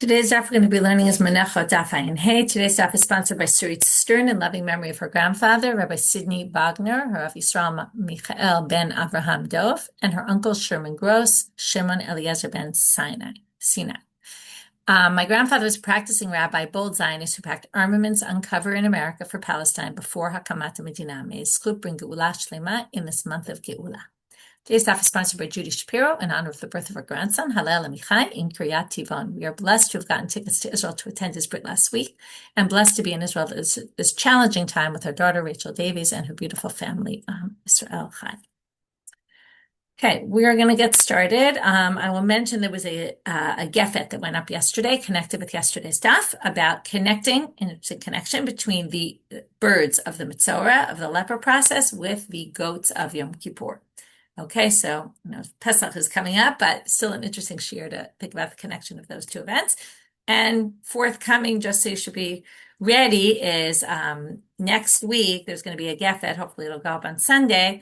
Today's daf we're going to be learning is Menachot Daf Ayin Hey. Today's daf is sponsored by Sarit Stern in loving memory of her grandfather, Rabbi Sidney Wagner, her Rav Yisrael Michael ben Avraham Dov, and her uncle Sherman Gross, Shimon Eliezer ben Sinai. My grandfather was a practicing rabbi, bold Zionist, who packed armaments uncover in America for Palestine before Hakamat Medina. May his zchut bring Geula Shlema in this month of Geula. Today's daf is sponsored by Judy Shapiro in honor of the birth of her grandson, Hallel Amichai, in Kiryat Tivon. We are blessed to have gotten tickets to Israel to attend his Brit last week, and blessed to be in Israel this challenging time with her daughter, Rachel Davies, and her beautiful family, Israel Chai. Okay, we are going to get started. I will mention there was a gefet that went up yesterday, connected with yesterday's daf, about connecting, and it's a connection between the birds of the Mitzorah, of the leper process, with the goats of Yom Kippur. Okay, so Pesach is coming up, but still an interesting shiur to think about the connection of those two events. And forthcoming, just so you should be ready, is next week, there's going to be a gefet, hopefully it'll go up on Sunday,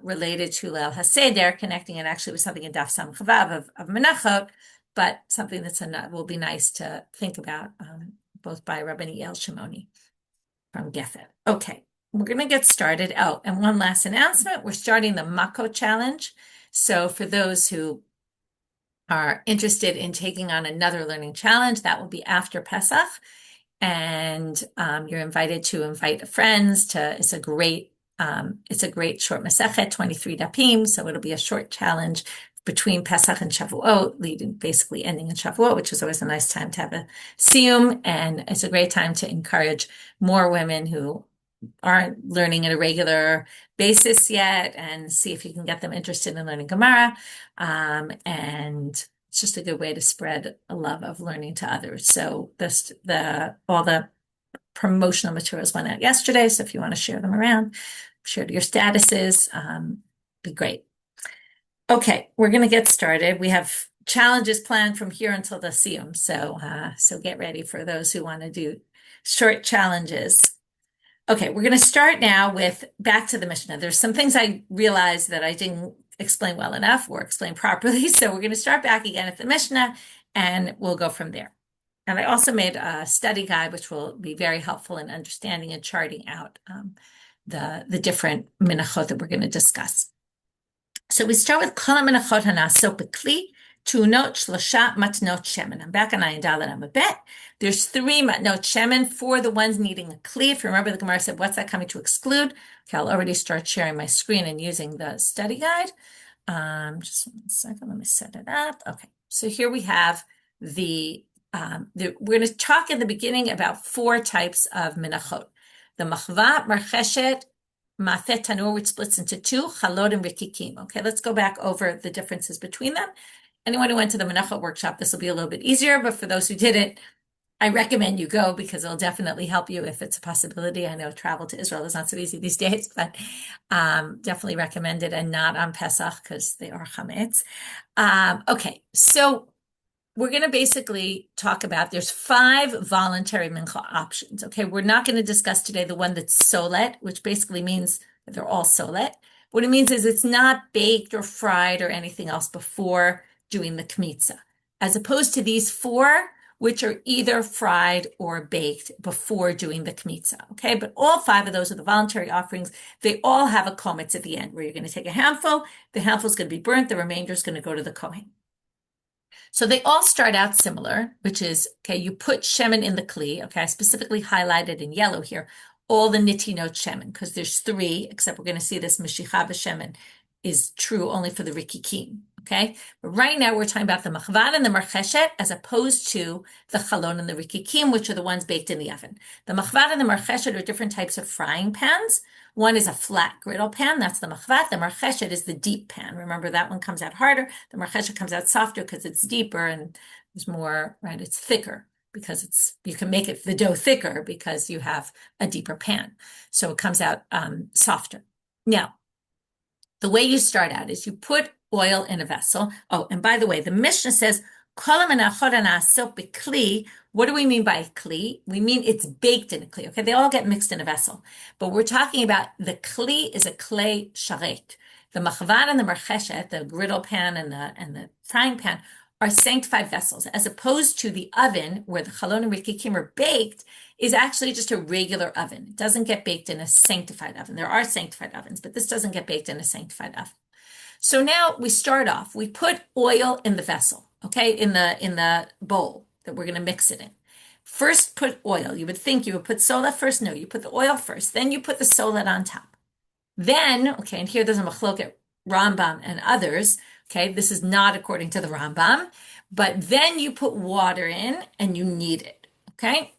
related to Leil HaSeder, connecting it actually with something in Daf Sam Chavav of Menachot, but something that's will be nice to think about, both by Rabbanit Michelle Farber from Gefet. Okay. We're going to get started. Oh, and one last announcement. We're starting the Mako Challenge. So for those who are interested in taking on another learning challenge, that will be after Pesach. And you're invited to invite friends to, it's a great short Masechet, 23 dapim. So it'll be a short challenge between Pesach and Shavuot, basically ending in Shavuot, which is always a nice time to have a siyum. And it's a great time to encourage more women who aren't learning at a regular basis yet, and see if you can get them interested in learning Gemara. And it's just a good way to spread a love of learning to others. So all the promotional materials went out yesterday. So if you want to share them around, share your statuses, be great. Okay, we're going to get started. We have challenges planned from here until the siyum. So get ready for those who want to do short challenges. Okay, we're going to start now with back to the Mishnah. There's some things I realized that I didn't explain well enough or explain properly. So we're going to start back again at the Mishnah and we'll go from there. And I also made a study guide, which will be very helpful in understanding and charting out the different Menachot that we're going to discuss. So we start with Kol Menachot Hanasot B'Kli, Tunot Shlosha Matnot Shemen. I'm back on Ayin Dalet Amabet. There's 3 Matnot Shemen for the ones needing a Kli. If you remember, the Gemara said, what's that coming to exclude? Okay, I'll already start sharing my screen and using the study guide. Just 1 second, let me set it up. Okay, so here we have we're going to talk in the beginning about 4 types of Menachot. The Machva, Marcheshet, Mafet Tanur, which splits into 2, Chalot and Rikikim. Okay, let's go back over the differences between them. Anyone who went to the Menachot workshop, this will be a little bit easier, but for those who didn't, I recommend you go because it'll definitely help you if it's a possibility. I know travel to Israel is not so easy these days, but definitely recommend it, and not on Pesach because they are chametz. Okay, so we're going to basically talk about, there's 5 voluntary mincha options. Okay, we're not going to discuss today the one that's solet, which basically means that they're all solet. What it means is it's not baked or fried or anything else before doing the kmitza, as opposed to these 4, which are either fried or baked before doing the kmitza. Okay, but all 5 of those are the voluntary offerings. They all have a kometz at the end, where you're going to take a handful. The handful is going to be burnt. The remainder is going to go to the kohen. So they all start out similar, which is, okay, you put shemen in the kli. Okay, I specifically highlighted in yellow here all the nitinot shemen, because there's 3, except we're going to see this meshicha b'shemen is true only for the rikikim. Okay, but right now we're talking about the machvan and the marcheshet, as opposed to the chalon and the rikikim, which are the ones baked in the oven. The machvan and the marcheshet are different types of frying pans. One is a flat griddle pan, that's the machvat. The marcheshet is the deep pan. Remember, that one comes out harder. The marcheshet comes out softer because it's deeper and there's more, right? It's thicker because you can make the dough thicker because you have a deeper pan. So it comes out softer. Now, the way you start out is you put oil in a vessel. Oh, and by the way, the Mishnah says, what do we mean by kli? We mean it's baked in a kli. Okay, they all get mixed in a vessel. But we're talking about the kli is a klei sharet. The machvan and the marcheshet, the griddle pan and the frying pan, are sanctified vessels, as opposed to the oven where the chalon and rikikim are baked is actually just a regular oven. It doesn't get baked in a sanctified oven. There are sanctified ovens, but this doesn't get baked in a sanctified oven. So now we start off, we put oil in the vessel, okay, in the bowl that we're going to mix it in. First put oil. You would think you would put solat first. No, you put the oil first. Then you put the solat on top. Then, okay, and here there's a machloket Rambam and others. Okay, this is not according to the Rambam, but then you put water in and you knead it. Okay,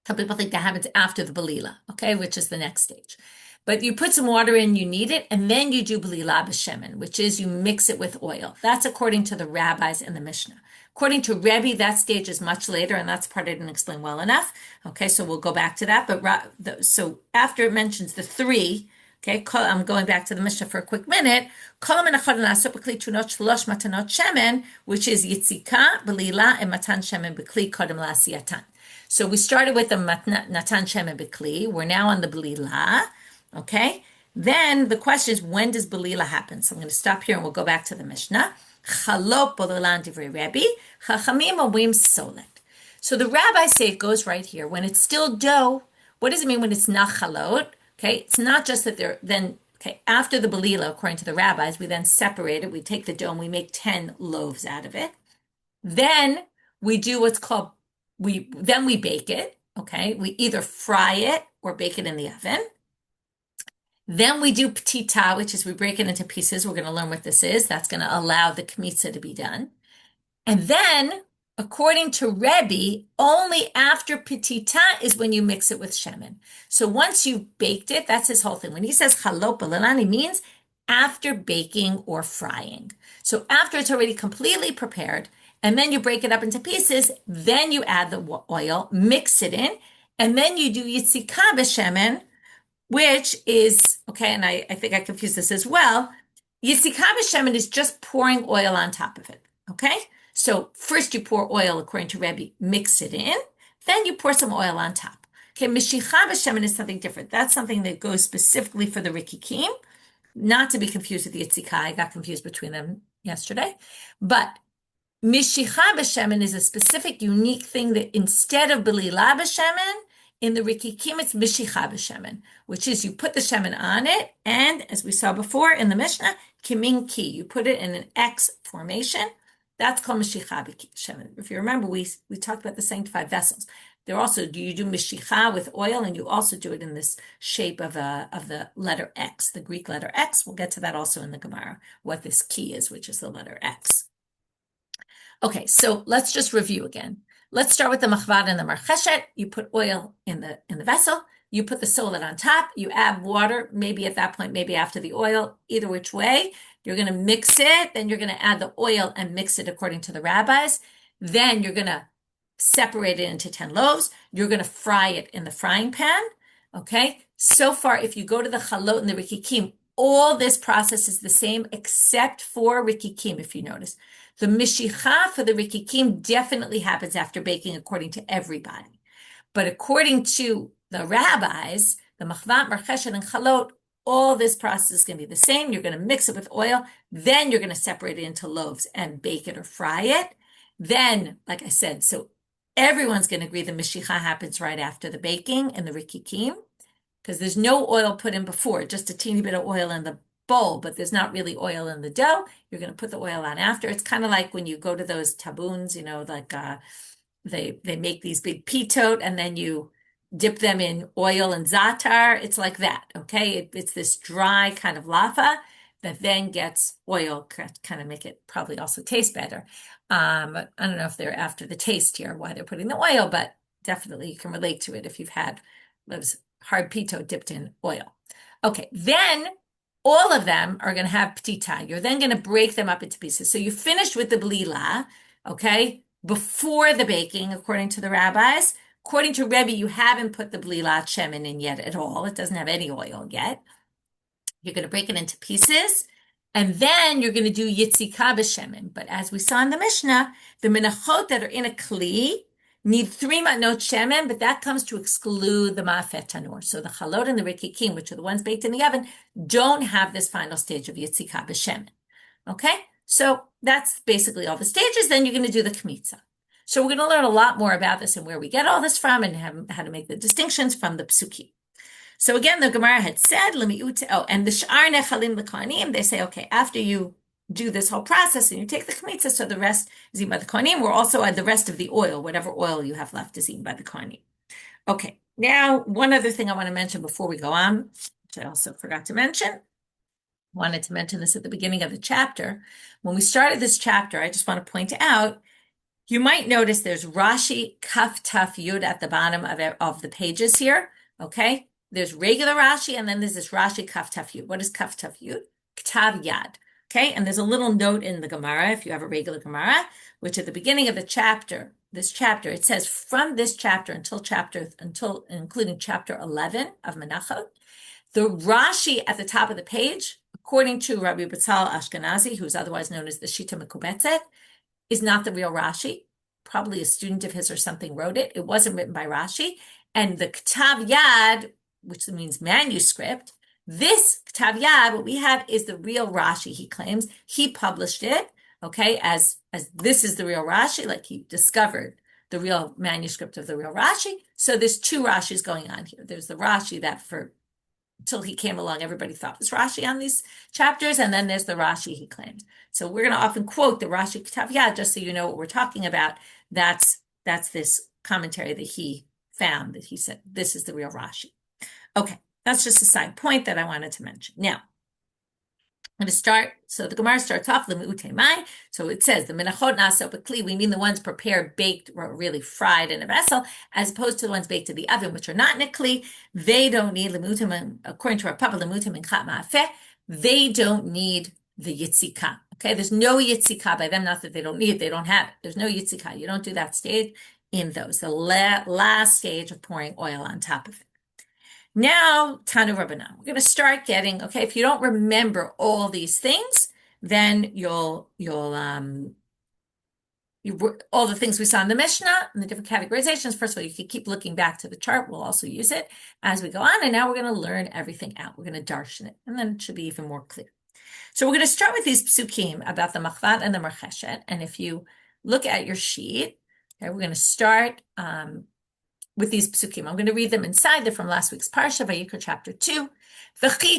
some people think that happens after the balila. Okay, which is the next stage. But you put some water in, you knead it, and then you do balila b'shemen, which is you mix it with oil. That's according to the rabbis and the Mishnah. According to Rebbe, that stage is much later, and that's part I didn't explain well enough. Okay, so we'll go back to that. But so after it mentions the three, okay, I'm going back to the Mishnah for a quick minute. Which is yitzika, balila, and matan shemen b'kli kodem la'asiyatan. So we started with the natan shemen b'kli. We're now on the balila. Okay, then the question is, when does balila happen? So I'm going to stop here and we'll go back to the Mishnah. Chalop bolilan divrei Rebbe, chachamim omrim solet. So the rabbis say it goes right here. When it's still dough, what does it mean when it's not chalot? Okay, it's not just that they're then, okay, after the balila, according to the rabbis, we then separate it. We take the dough and we make 10 loaves out of it. Then we do what's called, then we bake it. Okay, we either fry it or bake it in the oven. Then we do petita, which is we break it into pieces. We're going to learn what this is. That's going to allow the kmitza to be done. And then, according to Rebbe, only after petita is when you mix it with shemen. So once you've baked it, that's his whole thing. When he says chalot b'leilan, he means after baking or frying. So after it's already completely prepared, and then you break it up into pieces, then you add the oil, mix it in, and then you do yitzika b'shemen, which is, okay, and I think I confused this as well. Yitzika b'shemen is just pouring oil on top of it, okay? So first you pour oil, according to Rebbe, mix it in, then you pour some oil on top. Okay, mishicha b'shemen is something different. That's something that goes specifically for the rikikim, not to be confused with the yitzika. I got confused between them yesterday. But mishicha b'shemen is a specific, unique thing that instead of balila b'shemen, in the rikikim, it's mishicha b'shemen, which is you put the shemen on it, and as we saw before in the Mishnah, kimin ki, you put it in an X formation. That's called mishicha b'shemen. If you remember, we talked about the sanctified vessels. There also, you do mishicha with oil, and you also do it in this shape of the letter X, the Greek letter X. We'll get to that also in the Gemara, what this ki is, which is the letter X. Okay, so let's just review again. Let's start with the machvad and the marcheshet. You put oil in the vessel. You put the solat on top. You add water, maybe at that point, maybe after the oil. Either which way, you're going to mix it. Then you're going to add the oil and mix it according to the rabbis. Then you're going to separate it into 10 loaves. You're going to fry it in the frying pan. Okay. So far, if you go to the chalot and the rikikim, all this process is the same except for rikikim, if you notice. The mishicha for the rikikim definitely happens after baking, according to everybody. But according to the rabbis, the machvat, marcheshet, and chalot, all this process is going to be the same. You're going to mix it with oil. Then you're going to separate it into loaves and bake it or fry it. Then, like I said, so everyone's going to agree the mishicha happens right after the baking and the rikikim, because there's no oil put in before, just a teeny bit of oil in the bowl, but there's not really oil in the dough. You're going to put the oil on after. It's kind of like when you go to those taboons, like they make these big pitot and then you dip them in oil and za'atar. It's like that, okay? It's this dry kind of lava that then gets oil, kind of make it probably also taste better. I don't know if they're after the taste here, why they're putting the oil, but definitely you can relate to it if you've had those hard pitot dipped in oil. Okay, then all of them are going to have petita. You're then going to break them up into pieces. So you finished with the balila, okay, before the baking, according to the rabbis. According to Rebbe, you haven't put the balila shemen in yet at all. It doesn't have any oil yet. You're going to break it into pieces, and then you're going to do yitzika b'shemen. But as we saw in the Mishnah, the menachot that are in a kli need 3 matnot shemen, but that comes to exclude the ma'afet tanur. So the chalot and the rikikim, which are the ones baked in the oven, don't have this final stage of yitzika b'shemen. Okay, So that's basically all the stages. Then you're going to do the kmitza. So we're going to learn a lot more about this and where we get all this from and how to make the distinctions from the psukim. So again, the Gemara had said, and the sh'ar nechalim l'kohanim, they say, okay, after you do this whole process and you take the kmitza, so the rest is eaten by the kohanim, we're also at the rest of the oil, whatever oil you have left is eaten by the kohanim. Okay, now one other thing I want to mention before we go on, which I also forgot to mention, wanted to mention this at the beginning of the chapter. When we started this chapter, I just want to point out, you might notice there's Rashi Kaf Taf Yud at the bottom of the pages here, okay? There's regular Rashi, and then there's this Rashi Kaf Taf Yud. What is Kaf Taf Yud? Ktav Yad, okay? And there's a little note in the Gemara, if you have a regular Gemara, which at the beginning of the chapter, it says from this chapter until including chapter 11 of Menachot, the Rashi at the top of the page, according to Rabbi Batzal Ashkenazi, who's otherwise known as the Shita Mekubetzet, is not the real Rashi. Probably a student of his or something wrote it. It wasn't written by Rashi. And the Ktav Yad, which means manuscript, this Ktav Yad, what we have is the real Rashi, he claims. He published it, okay, as this is the real Rashi, like he discovered the real manuscript of the real Rashi. So there's two Rashis going on here. There's the Rashi that until he came along, everybody thought was Rashi on these chapters, and then there's the Rashi he claimed. So we're going to often quote the Rashi Ktav Yad, just so you know what we're talking about. That's this commentary that he found, that he said, this is the real Rashi. Okay, that's just a side point that I wanted to mention. Now, I'm going to start, so the Gemara starts off, Mai. So it says, the Menachot naso b'kli, we mean the ones prepared, baked, or really fried in a vessel, as opposed to the ones baked in the oven, which are not in a kli. They don't need, according to our Papa, lemutim and chat ma'afeh, they don't need the yitzika. Okay, there's no yitzika by them, not that they don't need it, they don't have it. There's no yitzika. You don't do that stage in those, the last stage of pouring oil on top of it. Now, Tanu Rabbanan, we're going to start getting, okay, if you don't remember all these things, then you'll all the things we saw in the Mishnah and the different categorizations. First of all, you can keep looking back to the chart. We'll also use it as we go on. And now we're going to learn everything out. We're going to darshan it, and then it should be even more clear. So we're going to start with these psukim about the machvat and the marcheshet. And if you look at your sheet, okay, we're going to start with these psukim. I'm going to read them inside. They're from last week's Parsha, Vayikra chapter 2. Okay,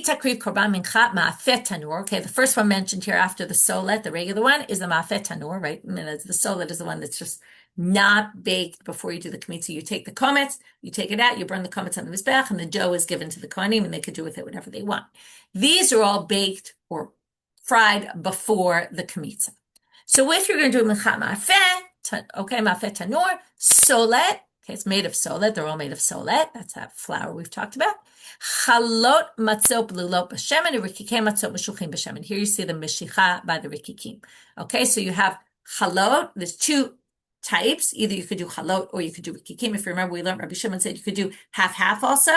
the first one mentioned here after the solet, the regular one, is the ma'afet tanur, right? And the solet is the one that's just not baked before you do the kmitza. You take the komets, you take it out, you burn the komets on the mizbech, and the dough is given to the kohanim, and they could do with it whatever they want. These are all baked or fried before the kmitza. So if you're going to do ma'afet, okay, ma'afet tanur, solet, okay, it's made of solet. They're all made of solet. That's that flour we've talked about. Chalot matzot blulot b'shemen, rikikim matzot meshuchim b'shemen. Here you see the meshicha by the rikikim. Okay, so you have chalot. There's two types. Either you could do chalot or you could do rikikim. If you remember, we learned Rabbi Shimon said you could do half-half also.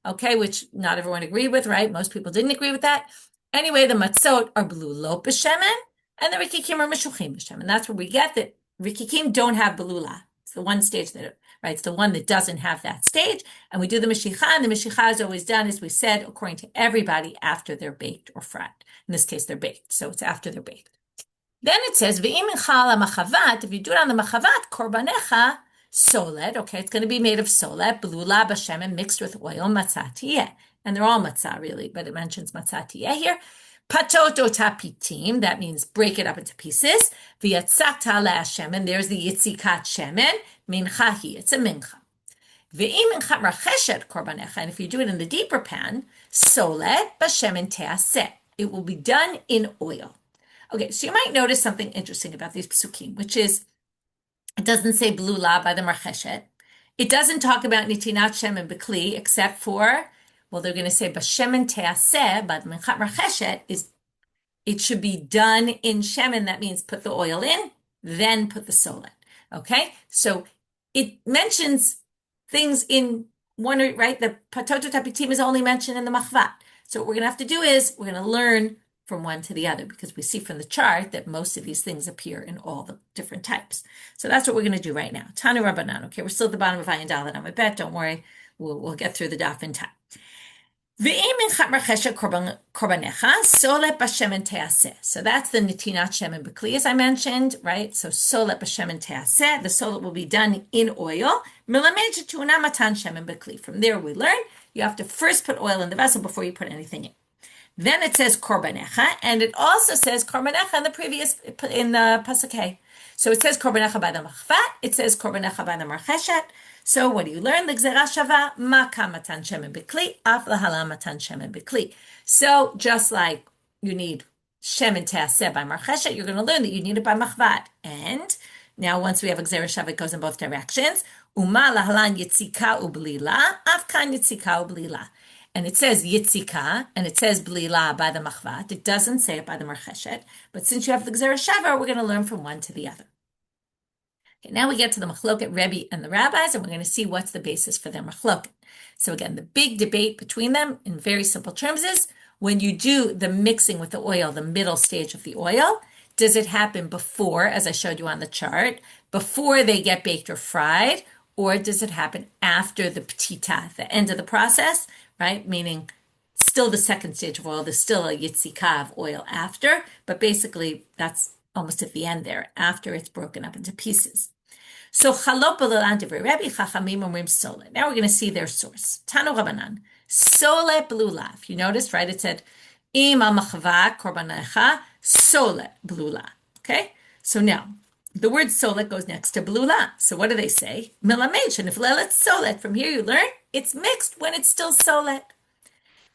Okay, which not everyone agreed with, right? Most people didn't agree with that. Anyway, the matzot are blulot b'shemen, and the rikikim are meshuchim b'shemen. That's where we get that rikikim don't have blula. It's the one stage that, right? It's the one that doesn't have that stage. And we do the meshicha, and the meshicha is always done, as we said, according to everybody, after they're baked or fried. In this case, they're baked. So it's after they're baked. Then it says, V'im mincha machavat, if you do it on the machavat, korbanecha, solet, okay, it's going to be made of solet, blula b'shemen, mixed with oil, matzah tiyeh. And they're all matzah, really, but it mentions matzah tiyeh here. Patot o tapitim, that means break it up into pieces. V'yatzata le'ashemen, there's the yitzikat shemen, minchahi, it's a mincha. Ve'im mincha racheshet korbanecha, and if you do it in the deeper pan, solet b'shemen te'aseh, it will be done in oil. Okay, so you might notice something interesting about these psukim, which is, it doesn't say blula by the marcheshet. It doesn't talk about nitinat shemen b'kli, except for, well, they're going to say b'shemen te'aseh, but minchat marcheshet is, it should be done in shemen. That means put the oil in, then put the solet. Okay, so it mentions things in one, right? The patoto tapitim is only mentioned in the machvat. So what we're going to have to do is we're going to learn from one to the other, because we see from the chart that most of these things appear in all the different types. So that's what we're going to do right now. Tanu Rabbanan. Okay, we're still at the bottom of Ayin Dalet on my bet. Don't worry, we'll get through the daf in time. So that's the Nitinat Shemen B'Kli, as I mentioned, right? So solet b'shemen teaseh. The solet will be done in oil. From there we learn you have to first put oil in the vessel before you put anything in. Then it says korbanecha, and it also says korbanecha in the previous, in the pasuk. So it says korbanecha by the machvat, it says korbanecha by the marcheshet. So what do you learn? L'gzera shava maka matan shemen b'kli, af lahala matan shemen b'kli. So just like you need shemen teaseh by marcheshet, you're going to learn that you need it by machvat. And now once we have l'gzera shava, it goes in both directions. Uma lahalan yitzika u'blila, afkan yitzika u'blila. And it says yitzika, and it says blila by the machvat. It doesn't say it by the marcheshet. But since you have the gzera shava, we're going to learn from one to the other. Okay, now we get to the machloket Rebbe and the rabbis, and we're going to see what's the basis for their machloket. So again, the big debate between them, in very simple terms, is when you do the mixing with the oil, the middle stage of the oil, does it happen before, as I showed you on the chart, before they get baked or fried, or does it happen after the petita, the end of the process, right? Meaning still the second stage of oil, there's still a yitzika of oil after, but basically that's almost at the end there, after it's broken up into pieces. So chalot b'lelan divrei Rebbe chachamim omrim solet. Now we're going to see their source. Tanu Rabbanan, solet blula. If you noticed, right, it said im al machva korbanecha solet blula. Okay, so now the word solet goes next to blula. So what do they say? Milamed sheniflelet solet. From here you learn it's mixed when it's still solet.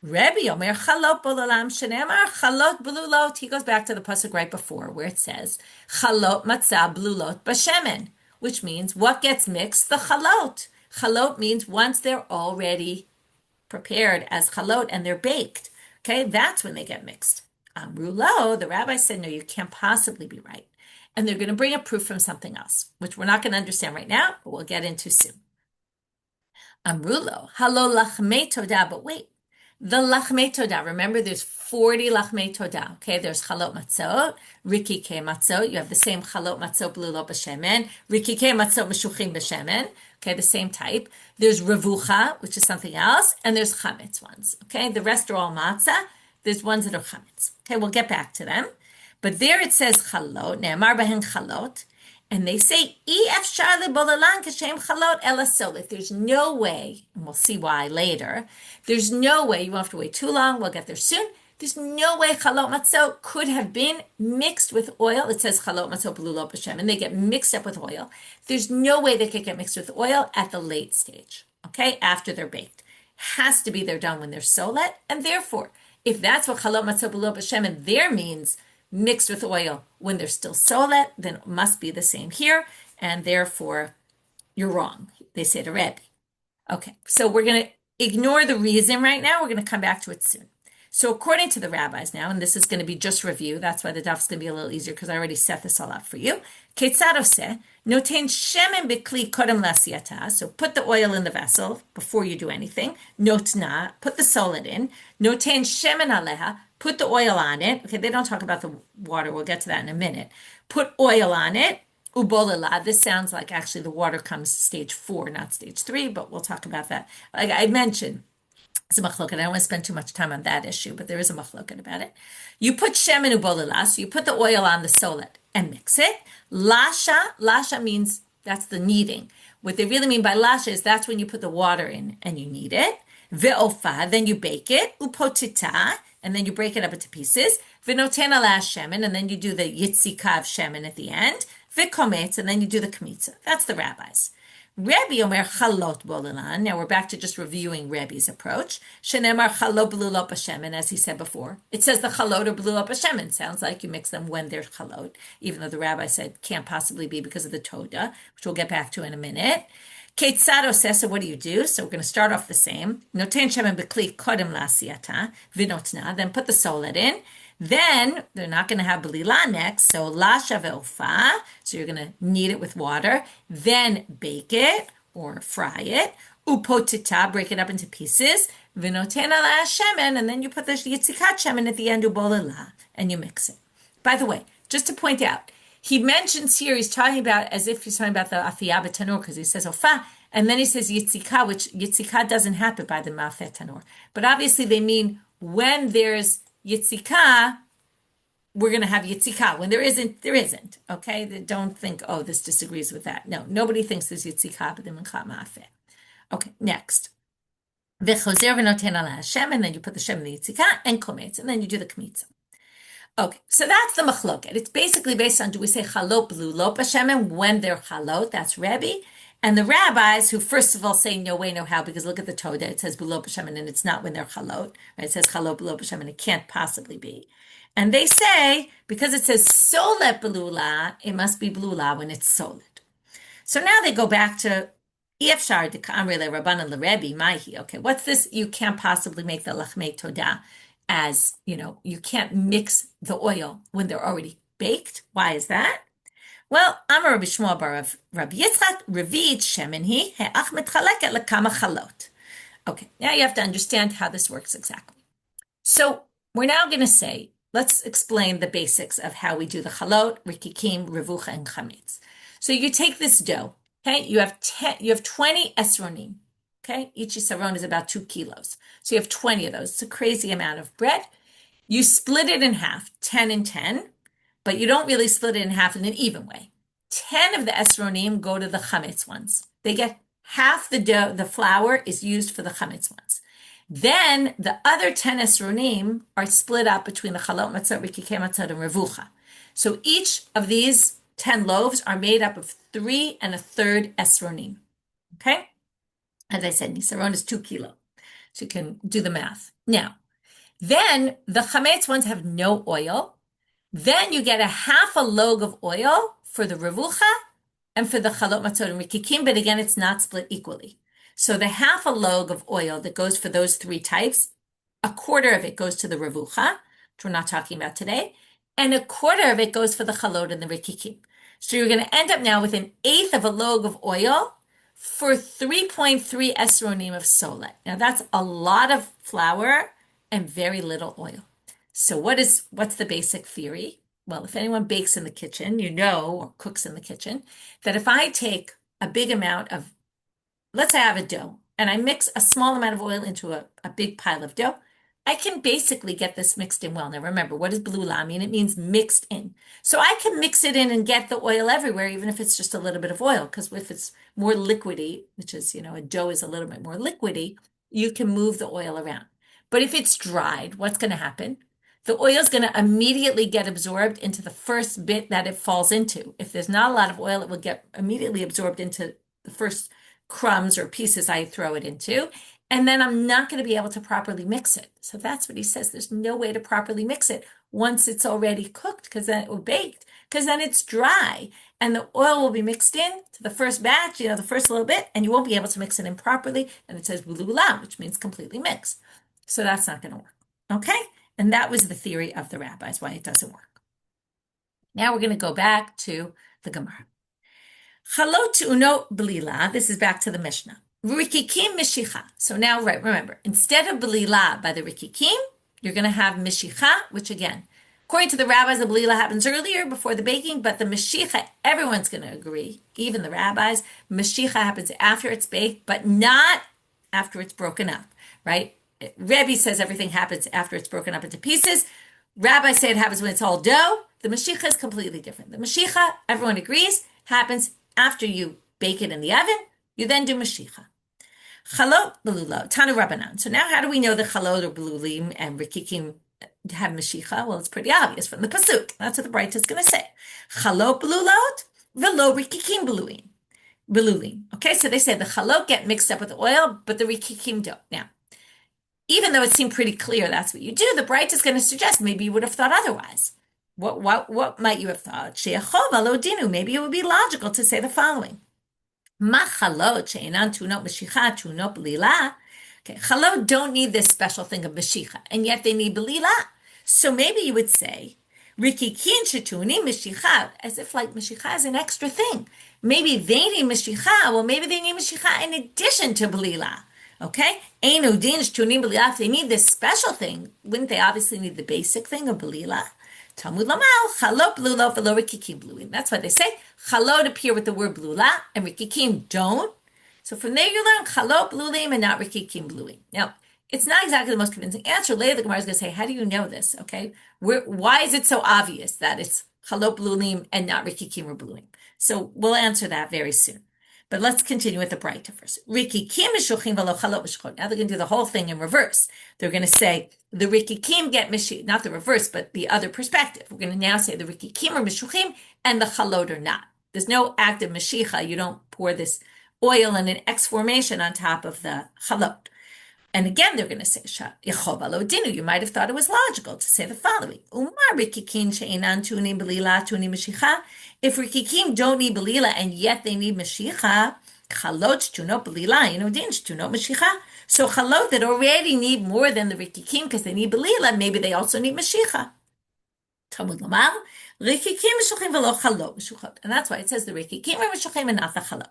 Rebbe Omer chalot b'olam shenemar chalot blulot. He goes back to the pasuk right before where it says chalot matzah blulot b'shemen, which means what gets mixed? The chalot. Chalot means once they're already prepared as chalot and they're baked. Okay, that's when they get mixed. Amrulo, the rabbi said, no, you can't possibly be right. And they're going to bring a proof from something else, which we're not going to understand right now, but we'll get into soon. Amrulo, halo lachmei todah, but wait. The lachmei todah, remember there's 40 lachmei todah, okay? There's chalot matzot, rikike matzot, you have the same chalot matzot blulot b'shemen, rikike matzot meshuchim b'shemen, okay, the same type. There's revucha, which is something else, and there's chametz ones, okay? The rest are all matzah. There's ones that are chametz. Okay, we'll get back to them. But there it says chalot, ne'amar behen chalot, and they say, efshar lebolalan kashem chalot ela solet. There's no way, and we'll see why later, there's no way, you won't have to wait too long, we'll get there soon, there's no way chalot matzot could have been mixed with oil. It says chalot matzot blulot b'shem, and they get mixed up with oil. There's no way they could get mixed with oil at the late stage, okay, after they're baked. Has to be they're done when they're solet, and therefore, if that's what chalot matzot blulot b'shem and there means mixed with oil when they're still solet, then it must be the same here, and therefore you're wrong. They say to Rebbe. Okay, so we're going to ignore the reason right now. We're going to come back to it soon. So according to the rabbis now, and this is going to be just review, that's why the daf is going to be a little easier because I already set this all up for you. Ketzad oseh, noten shemen b'kli kodem lasiyata. So put the oil in the vessel before you do anything. Notna, put the solet in. Noten shemen aleha, put the oil on it. Okay, they don't talk about the water. We'll get to that in a minute. Put oil on it. Ubolila. This sounds like actually the water comes stage 4, not stage 3, but we'll talk about that. Like I mentioned, it's a machloket. I don't want to spend too much time on that issue, but there is a machloket about it. You put shemen ubolila, so you put the oil on the solet and mix it. Lasha means that's the kneading. What they really mean by lasha is that's when you put the water in and you knead it. Ve'ofa, then you bake it. Upotita, and then you break it up into pieces. V'noten ala shemen, and then you do the yitzika of shemen at the end. V'kometz, and then you do the kmitza. That's the rabbis. Rebbe Omer chalot bolalan. Now we're back to just reviewing Rebbe's approach. Shenemar chalot blulot b'shemen, as he said before. It says the chalot are blulot b'shemen. Sounds like you mix them when they're chalot, even though the rabbi said can't possibly be because of the toda, which we'll get back to in a minute. Ketzad says, so what do you do? So we're going to start off the same. Noten shemen b'kli kodem lasiyata v'notna. Then put the solet in. Then they're not going to have blila next. So lasha ve'ofa. So you're going to knead it with water. Then bake it or fry it. Upotita, break it up into pieces. V'noten ala shemen. And then you put the yitzikat shemen at the end, ubolila, and you mix it. By the way, just to point out, he mentions here, he's talking about, as if he's talking about the afiyah b'tanur, because he says ofa, And then he says yitzika, which yitzika doesn't happen by the ma'afeh tanur. But obviously they mean when there's yitzika, we're going to have yitzika. When there isn't, there isn't. Okay? They don't think, oh, this disagrees with that. No, nobody thinks there's yitzika, but the mincha ma'afeh. Okay, next. V'chozer v'noten ala Hashem, and then you put the shem in the yitzika, and kometz, and then you do the kmitza. Okay, so that's the machloket. It's basically based on, do we say chalot b'lulot b'shemen when they're chalot? That's Rebbe. And the rabbis who first of all say no way, no how, because look at the Toda, it says b'lulot b'shemen, and it's not when they're chalot. Right? It says chalot b'lulot b'shemen, it can't possibly be. And they say, because it says solet b'lula, it must be b'lula when it's solid. So now they go back to Efshar de Kamre le Rabbanan le Rebbe Maihi. Okay, what's this? You can't possibly make the lachmei todah as, you can't mix the oil when they're already baked. Why is that? Well, Amar Rabbi Shmuel bar Rabbi Yitzchak Revit Shemen hi he'ach mitchaleket lekama chalot. Okay, now you have to understand how this works exactly. So we're now going to say, let's explain the basics of how we do the chalot, rikikim, revucha, and chametz. So you take this dough. Okay, you have 20 esronim. Okay, each esron is about 2 kilos. So you have 20 of those. It's a crazy amount of bread. You split it in half, 10 and 10, but you don't really split it in half in an even way. 10 of the esronim go to the chametz ones. They get half the dough, the flour is used for the chametz ones. Then the other 10 esronim are split up between the chalot matzah, rikikei matzah, and revucha. So each of these 10 loaves are made up of 3 1/3 esronim. Okay? As I said, nisaron is 2 kilo. So you can do the math. Now, then the chametz ones have no oil. Then you get a half a log of oil for the revucha and for the chalot matzot and rikikim, but again, it's not split equally. So the half a log of oil that goes for those 3 types, a quarter of it goes to the revucha, which we're not talking about today, and a quarter of it goes for the chalot and the rikikim. So you're going to end up now with 1/8 of a log of oil for 3.3 esronim of solet. Now that's a lot of flour and very little oil. So what's the basic theory? Well, if anyone bakes in the kitchen, or cooks in the kitchen, that if I take a big amount of, let's say I have a dough, and I mix a small amount of oil into a big pile of dough, I can basically get this mixed in well. Now remember, what does blula mean? It means mixed in. So I can mix it in and get the oil everywhere, even if it's just a little bit of oil, because if it's more liquidy, which is, a dough is a little bit more liquidy, you can move the oil around. But if it's dried, what's going to happen? The oil is going to immediately get absorbed into the first bit that it falls into. If there's not a lot of oil, it will get immediately absorbed into the first crumbs or pieces I throw it into. And then I'm not going to be able to properly mix it. So that's what he says. There's no way to properly mix it once it's already cooked, or baked, because then it's dry. And the oil will be mixed in to the first batch, the first little bit, and you won't be able to mix it in properly. And it says bulula, which means completely mixed. So that's not going to work. Okay? And that was the theory of the rabbis, why it doesn't work. Now we're going to go back to the Gemara. Chalot uno blila, this is back to the Mishnah. Rikikim mishicha. So now, remember, instead of blila by the rikikim, you're going to have mishicha, which again, according to the rabbis, the blila happens earlier before the baking, but the mishicha, everyone's going to agree, even the rabbis, mishicha happens after it's baked, but not after it's broken up, right? Rebbe says everything happens after it's broken up into pieces. Rabbis say it happens when it's all dough. The mishicha is completely different. The mishicha, everyone agrees, happens after you bake it in the oven. You then do mishicha. Chalot belulot, Tanu Rabbanan. So now how do we know that chalot or belulim and rikikim have mishicha? Well, it's pretty obvious from the pasuk. That's what the Braita is going to say. Chalot belulot, velo rikikim belulim. Okay, so they say the chalot get mixed up with the oil, but the rikikim don't. Now, even though it seemed pretty clear that's what you do, the Braita is going to suggest maybe you would have thought otherwise. What might you have thought? She'achov alo dinu. Maybe it would be logical to say the following. Machalot she'enan tunot mishicha tunot belila. Okay, chalot don't need this special thing of mishicha, and yet they need belila. So maybe you would say rikikin shetuni mishicha, as if like mishicha is an extra thing. Maybe they need mishicha. Well, maybe they need mishicha in addition to belila. Okay, einu din shetunim belila. If they need this special thing, wouldn't they obviously need the basic thing of belila? Talmud lamal, chalot blula v'lo rikikim bluim. That's why they say chalot appear with the word blula and rikikim don't. So from there you learn chalot blulim and not rikikim bluim. Now, it's not exactly the most convincing answer. Later the Gemara is going to say, how do you know this? Okay, why is it so obvious that it's chalot blulim and not rikikim or bluim? So we'll answer that very soon. But let's continue with the Braita first. Rikikim mishuchim v'lo chalot mishchot. Now they're going to do the whole thing in reverse. They're going to say the rikikim get mishich, not the reverse, but the other perspective. We're going to now say the rikikim are mishuchim and the chalot are not. There's no active mashicha. You don't pour this oil in an X formation on top of the chalot. And again, they're going to say, you might have thought it was logical to say the following. If rikikim don't need belila and yet they need mashicha, so chalot that already need more than the rikikim because they need belila, maybe they also need mashicha. Talmud Lamar, rikikim meshuchim v'lo chalot meshuchot. And that's why it says the rikikim are meshuchim and not the chalot.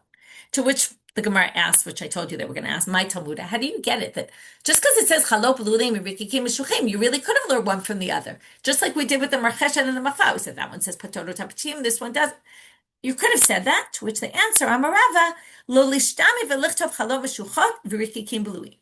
To which the Gemara asked, which I told you that we're going to ask, my Talmud, how do you get it? That just because it says chalot blulim and rikikim meshuchim, you really could have learned one from the other. Just like we did with the marcheshet and the macha. We said that one says patoro tapatim, this one doesn't. You could have said that, to which they answer, Amarava, lo lishtami v'lichtov chalot meshuchot v'rikikim bluim.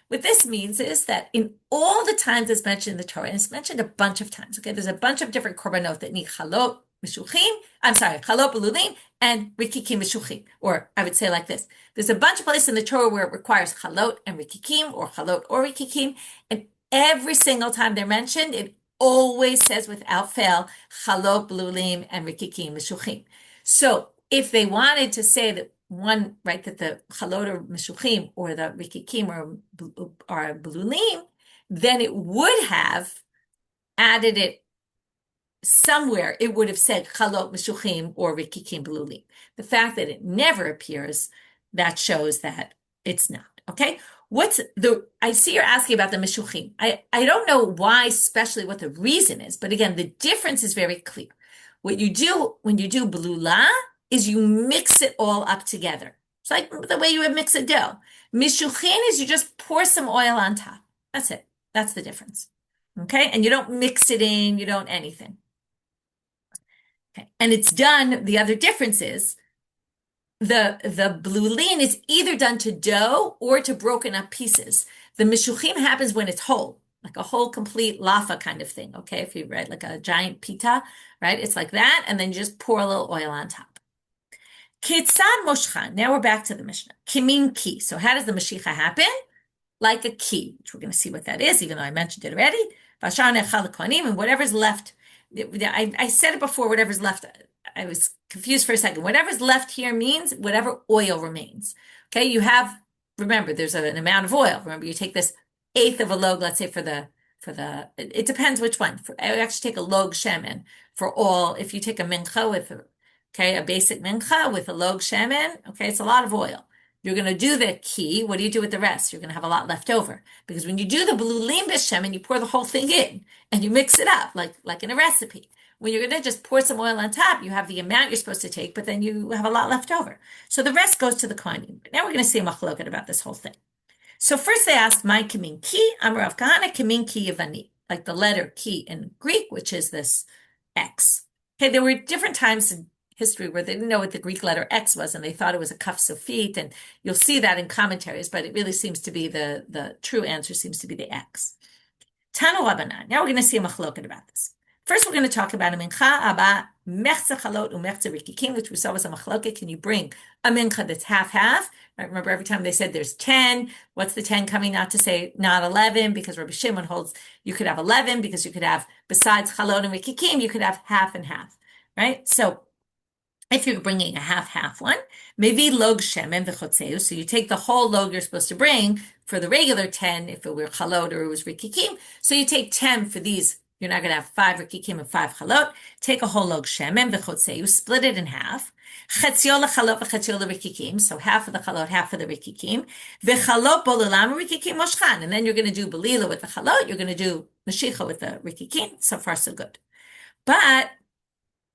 What this means is that in all the times it's mentioned in the Torah, and it's mentioned a bunch of times, okay, there's a bunch of different korbanot that need chalot blulim and rikikim meshuchim. Or I would say like this. There's a bunch of places in the Torah where it requires chalot and rikikim, or chalot or rikikim, and every single time they're mentioned, it always says without fail, chalot blulim and rikikim meshuchim. So if they wanted to say that one, right, that the chalot or meshuchim or the rikikim are blulim, then it would have added it somewhere. It would have said chalot meshuchim or rikikim blulim. The fact that it never appears, that shows that it's not. Okay, I see you're asking about the meshuchim. I don't know why, especially what the reason is, but again, the difference is very clear. What you do when you do blula is you mix it all up together. It's like the way you would mix a dough. Mishuchin is you just pour some oil on top. That's it. That's the difference. Okay? And you don't mix it in, you don't anything. Okay. And it's done, the other difference is the blulin is either done to dough or to broken up pieces. The mishuchim happens when it's whole, like a whole complete lafa kind of thing. Okay? If you read like a giant pita, right? It's like that, and then you just pour a little oil on top. Kitzad moshchan. Now we're back to the Mishnah. Kimin ki. So how does the mashicha happen? Like a key, which we're going to see what that is, even though I mentioned it already. And whatever's left. I said it before, whatever's left. I was confused for a second. Whatever's left here means whatever oil remains. Okay, you have, remember, there's an amount of oil. Remember, you take this eighth of a log, let's say it depends which one. I would actually take a log shemen for all. If you take a mincha with a basic mincha with a log shemen, okay, it's a lot of oil. You're going to do the key. What do you do with the rest? You're going to have a lot left over. Because when you do the blulim b'shemen, you pour the whole thing in and you mix it up like in a recipe. When you're going to just pour some oil on top, you have the amount you're supposed to take, but then you have a lot left over. So the rest goes to the kohanim. Now we're going to see a machloket about this whole thing. So first they asked, my kimin ki, Amar Rav Kahana, kimin ki yavani, like the letter ki in Greek, which is this X. Okay, there were different times in history where they didn't know what the Greek letter X was, and they thought it was a kaf sofit, and you'll see that in commentaries, but it really seems to be the true answer seems to be the X. Tanu Rabbanan. Now we're going to see a machloket about this. First, we're going to talk about a mincha aba mechza chalot umechza rikikim, which we saw was a machloket. Can you bring a mincha that's half-half? Right, remember, every time they said there's 10, what's the 10 coming out to say not 11? Because Rabbi Shimon holds you could have 11 because you could have, besides chalot and rikikim, you could have half and half, right? So if you're bringing a half-half one, maybe log shemen v'chotzeu, so you take the whole log you're supposed to bring for the regular 10, if it were chalot or it was rikikim, so you take 10 for these. You're not going to have 5 rikikim and 5 chalot. Take a whole log shemen v'chotzeu, split it in half. Chetzio lechalot v'chetzio l'rikikim, so half of the chalot, half of the rikikim. V'chalot bo l'lam rikikim moshchan, and then you're going to do belila with the chalot. You're going to do mashicha with the rikikim. So far, so good. But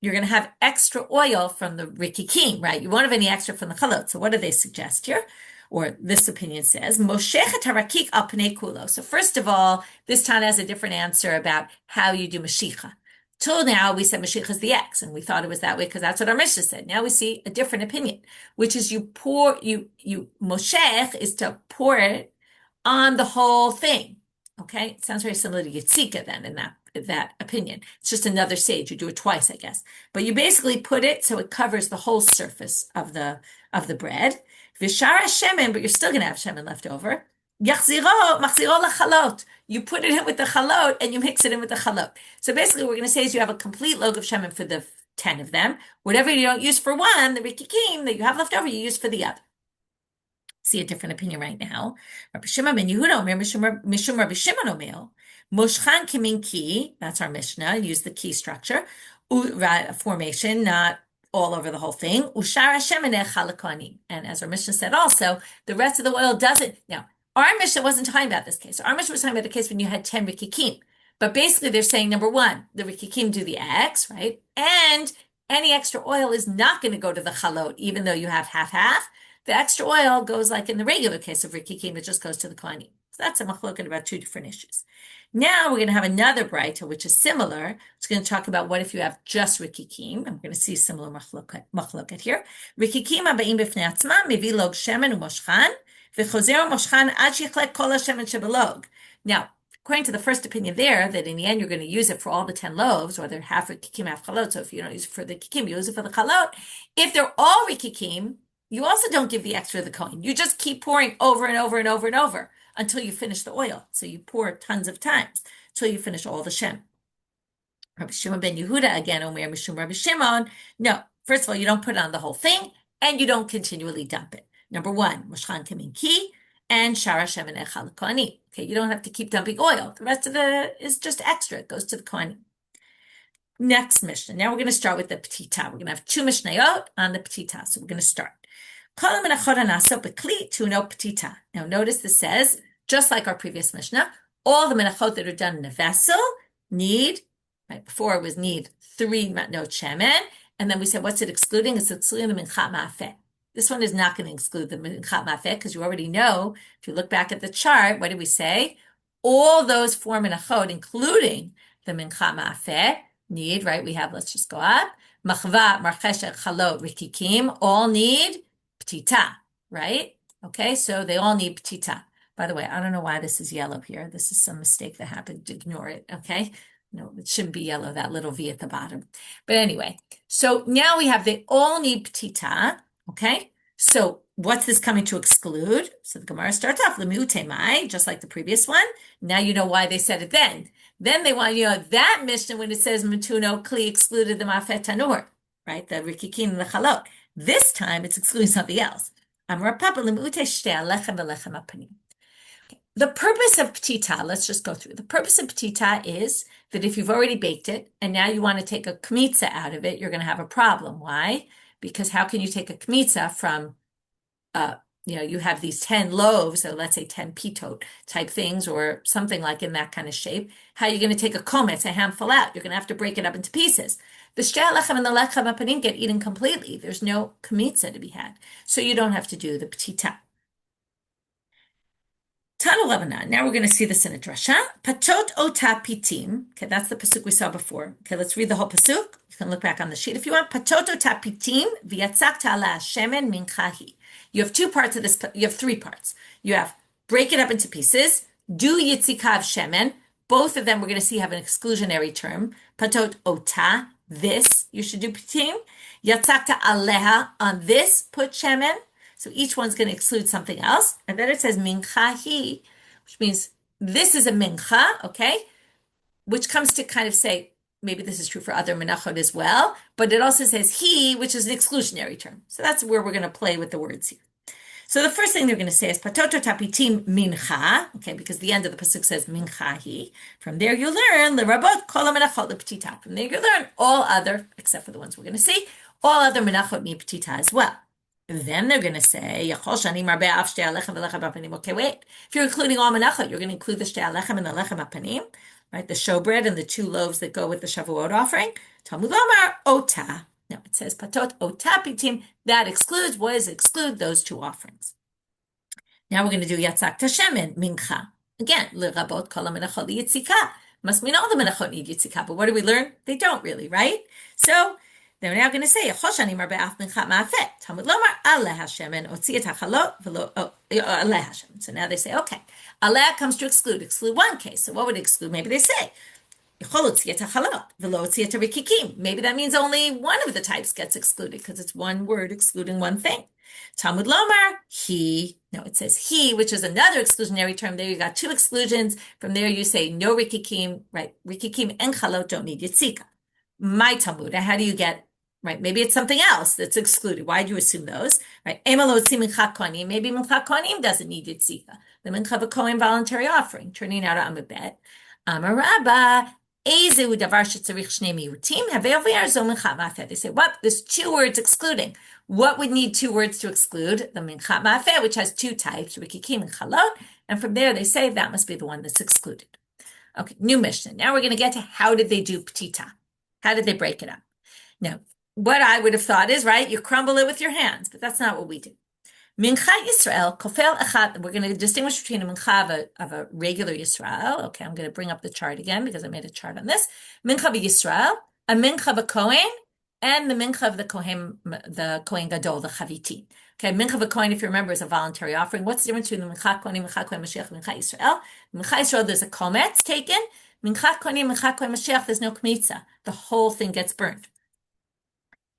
you're going to have extra oil from the rikikim, right? You won't have any extra from the chalot. So what do they suggest here? Or this opinion says, Moshechet harakik al pnei kulo. So first of all, this Tana has a different answer about how you do mashicha. Till now, we said Mashiach is the X, and we thought it was that way because that's what our Mishnah said. Now we see a different opinion, which is Moshech is to pour it on the whole thing. Okay, it sounds very similar to Yitzika then in that opinion. It's just another stage. You do it twice, I guess. But you basically put it so it covers the whole surface of the bread. Vishara shemen, but you're still going to have shemen left over. Machziro lachalot. You put it in with the chalot and you mix it in with the chalot. So basically what we're going to say is you have a complete log of shemen for the 10 of them. Whatever you don't use for one, the rikikim that you have left over, you use for the other. See a different opinion right now. Rabbi Shimon ben Yehuda omer mishum Rabbi Shimon omer moshchan kimin ki. That's our Mishnah. Use the key structure, formation, not all over the whole thing. Ushara shemeneh chalakani. And as our Mishnah said also, the rest of the oil doesn't. Now, our Mishnah wasn't talking about this case. Our Mishnah was talking about the case when you had 10 rikikim. But basically, they're saying number one, the rikikim do the X, right? And any extra oil is not going to go to the chalot, even though you have half-half. The extra oil goes like in the regular case of rikikim, it just goes to the kohanim. So that's a machloket about two different issues. Now we're going to have another braita, which is similar. It's going to talk about what if you have just rikikim. And we're going to see similar machloket here. Rikikim aba'im b'fnei atzmam, mevi log shemen u'moshchan, v'chozer u'moshchan ad shichlek kol ha'shemen shebelog. Now, according to the first opinion there, that in the end you're going to use it for all the 10 loaves, or they're half rikikim, half chalot. So if you don't use it for the kikim, you use it for the chalot. If they're all rikikim, you also don't give the extra to the kohen. You just keep pouring over and over and over and over until you finish the oil. So you pour tons of times until you finish all the shem. Rabbi Shimon ben Yehuda, again, Omer Mishum Rabbi Shimon. No, first of all, you don't put it on the whole thing, and you don't continually dump it. Number one, Moshchan Kamin Ki, and Shara Shemen Echal Kohanim. Okay, you don't have to keep dumping oil. The rest of is just extra. It goes to the kohanim. Next Mishnah. Now we're going to start with the Petita. We're going to have two Mishnayot on the Petita. So we're going to start. Now notice this says, just like our previous Mishnah, all the menachot that are done in a vessel need, right, before it was need 3 matnot shemen, and then we said, what's it excluding? It's excluding the minchat ma'afeh. This one is not going to exclude the minchat ma'afeh, because you already know, if you look back at the chart, what did we say? All those 4 menachot, including the minchat ma'afeh, need, right, we have, let's just go up, machva, marcheshet, chalot, rikikim, all need Petita, right? Okay, so they all need Petita. By the way, I don't know why this is yellow here. This is some mistake that happened. Ignore it, okay? No, it shouldn't be yellow, that little V at the bottom. But anyway, so now we have they all need Petita, okay? So what's this coming to exclude? So the Gemara starts off, Lemiutemai, just like the previous one. Now you know why they said it then. Then they want, that Mishnah when it says Matuno Kli excluded the Mafet Tanur, right? The Rikikin and the Chalot. This time, it's excluding something else. The purpose of Petita, let's just go through. The purpose of Petita is that if you've already baked it, and now you want to take a kmitza out of it, you're going to have a problem. Why? Because how can you take a kmitza from, you have these 10 loaves, so let's say 10 pitot type things, or something like in that kind of shape. How are you going to take a kometz, a handful out? You're going to have to break it up into pieces. The shtei lechem and the lechem apanim get eaten completely. There's no kmitza to be had. So you don't have to do the petita. Tanu Rabbanan. Now we're going to see this in a drasha. Patot ota pitim. Okay, that's the pasuk we saw before. Okay, let's read the whole pasuk. You can look back on the sheet if you want. Patot ota pitim v'yatzakta ala shemen minchahi. You have 2 parts of this. You have 3 parts. You have break it up into pieces. Do yitzikav shemen. Both of them we're going to see have an exclusionary term. Patot ota. This, you should do pitim. Yatzakta aleha, on this, put shemen. So each one's going to exclude something else. And then it says minchahi, which means this is a mincha, okay? Which comes to kind of say, maybe this is true for other menachot as well, but it also says he, which is an exclusionary term. So that's where we're going to play with the words here. So the first thing they're going to say is patoto tapitim mincha, okay, because the end of the pasuk says minchahi. From there you learn lerabot kol menachot lepetita. From there you learn all other, except for the ones we're going to see, all other menachot need petita as well. Then they're going to say yachol shani marbe af shtei alechem v'lechem apanim. Okay, wait. If you're including all menachot, you're going to include the shtei alechem and the lechem apanim, right? The showbread and the 2 loaves that go with the Shavuot offering. Talmud Omar ota. No, it says patot otapitim. That excludes. What does it exclude? Those 2 offerings. Now we're going to do yatzak tashemen mincha. Again, l'rabot kol hamenachot yitzika. Must mean all the menachot need yitzika, but what do we learn? They don't really, right? So they're now going to say, Talmud lomar aleh Hashem and otzi et hachalot v'lo aleh Hashem. So now they say, okay, aleh comes to exclude one case. So what would exclude? Maybe they say, maybe that means only one of the types gets excluded because it's one word excluding one thing. Talmud lomar, it says he, which is another exclusionary term. There you got two exclusions. From there you say no rikikim, right? Rikikim and chalot don't need yitzika. My Talmud, how do you get, right? Maybe it's something else that's excluded. Why do you assume those, right? Maybe mincha kohanim doesn't need yitzika. The mincha v'kohen voluntary offering, turning out a bet. Amarabba, they say, what? There's two words excluding. What would need two words to exclude? The minchat ma'afeh, which has two types, rikikim and chalot. And from there, they say that must be the one that's excluded. Okay, new Mishnah. Now we're going to get to how did they do ptita? How did they break it up? Now, what I would have thought is, right, you crumble it with your hands, but that's not what we do. Mincha Yisrael, kofel echad, we're going to distinguish between a mincha of a regular Yisrael. Okay, I'm going to bring up the chart again because I made a chart on this. Mincha Yisrael, a mincha v'kohen, and the mincha of the Kohen Gadol, the Chaviti. Okay, mincha v'kohen, if you remember, is a voluntary offering. What's the difference between the mincha kohen, mincha kohen Mashiach, and mincha Yisrael? Mincha Yisrael, there's a kometz taken. Mincha kohen, mincha kohen Mashiach, there's no kmitza. The whole thing gets burned.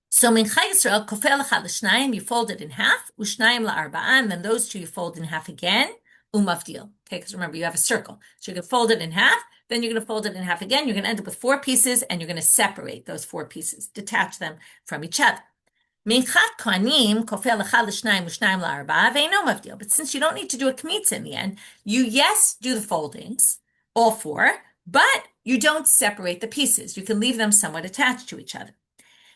So mincha Yisrael, kofel echad l'shnayim, you fold it in half, u'shnayim la'arba'a, and then those two you fold in half again, umavdil. Okay, because remember, you have a circle. So you're going to fold it in half, then you're going to fold it in half again, you're going to end up with 4 pieces, and you're going to separate those 4 pieces, detach them from each other. Minchat kohanim, kofel echad l'shnayim, u'shnayim la'arba'a, ve'eno mavdil. But since you don't need to do a kmitza in the end, you, yes, do the foldings, all 4, but you don't separate the pieces. You can leave them somewhat attached to each other.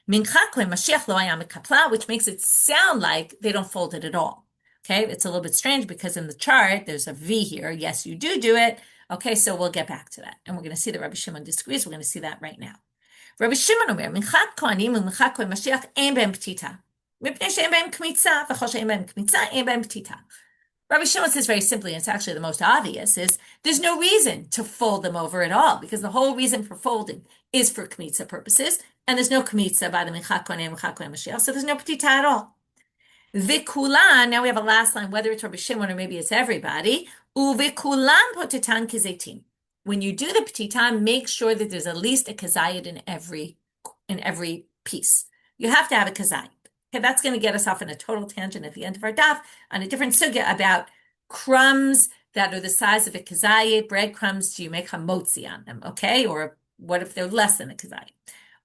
Mincha kohen Mashiach lo hayam mikapla, which makes it sound like they don't fold it at all. Okay, it's a little bit strange because in the chart there's a V here. Yes, you do it. Okay, so we'll get back to that, and we're going to see that Rabbi Shimon disagrees. We're going to see that right now. Rabbi Shimon omer minchat kohanim u'mincha kohen Mashiach ein behem ptita, mipnei she'ein behem kmitza, v'chol she'ein behem kmitza ein behem ptita. Rabbi Shimon says very simply, and it's actually the most obvious, is there's no reason to fold them over at all because the whole reason for folding is for kmitza purposes, and there's no kmitza by the mincha kohen Mashiach, so there's no ptita at all. V'kulan, now we have a last line, whether it's Rabbi Shimon or maybe it's everybody, u'v'kulan potetan kizeitim. When you do the ptita, make sure that there's at least a kazayit in every piece. You have to have a kazayit. Okay, that's going to get us off on a total tangent at the end of our daf on a different sugya about crumbs that are the size of a kazayit, breadcrumbs, do you make hamotzi on them, okay? Or what if they're less than a kazayit?